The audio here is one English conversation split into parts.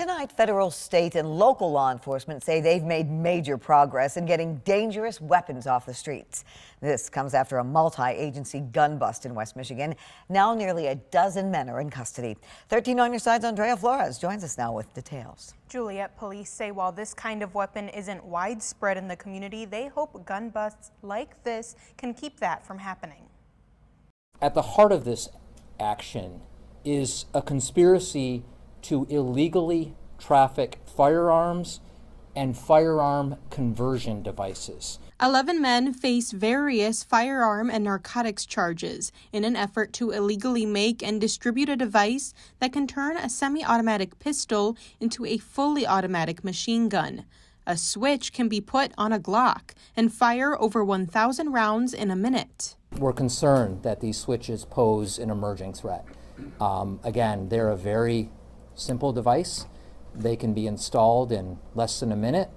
Tonight, federal, state, and local law enforcement say they've made major progress in getting dangerous weapons off the streets. This comes after a multi-agency gun bust in West Michigan. Now nearly a dozen men are in custody. 13 on your side's Andrea Flores joins us now with details. Juliet, police say while this kind of weapon isn't widespread in the community, they hope gun busts like this can keep that from happening. At the heart of this action is a conspiracy to illegally traffic firearms and firearm conversion devices. 11 men face various firearm and narcotics charges in an effort to illegally make and distribute a device that can turn a semi-automatic pistol into a fully automatic machine gun. A switch can be put on a Glock and fire over 1,000 rounds in a minute. We're concerned that these switches pose an emerging threat. Again, they're a very simple device. They can be installed in less than a minute,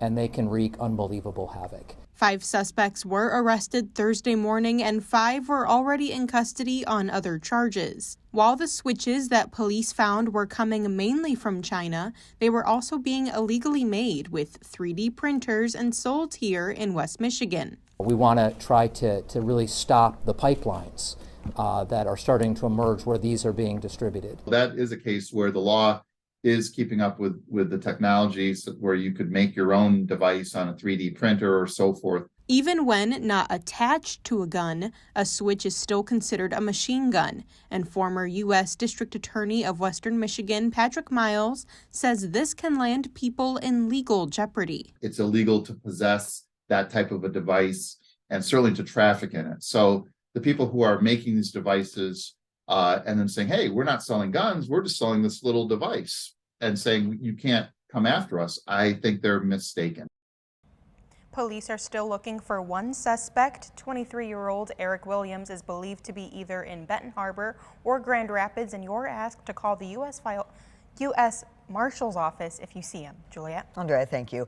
and they can wreak unbelievable havoc. 5 suspects were arrested Thursday morning, and 5 were already in custody on other charges. While the switches that police found were coming mainly from China, they were also being illegally made with 3D printers and sold here in West Michigan. We want to try to really stop the pipelines that are starting to emerge where these are being distributed. That is a case where the law is keeping up with the technologies where you could make your own device on a 3D printer or so forth. Even when not attached to a gun, a switch is still considered a machine gun. And former U.S. District Attorney of Western Michigan, Patrick Miles, says this can land people in legal jeopardy. It's illegal to possess that type of a device and certainly to traffic in it. So the people who are making these devices and then saying, hey, we're not selling guns, we're just selling this little device, and saying you can't come after us, I think they're mistaken. Police are still looking for one suspect. 23-year-old Eric Williams is believed to be either in Benton Harbor or Grand Rapids, and you're asked to call the U.S. Marshal's office if you see him. Juliet? Andrea, thank you.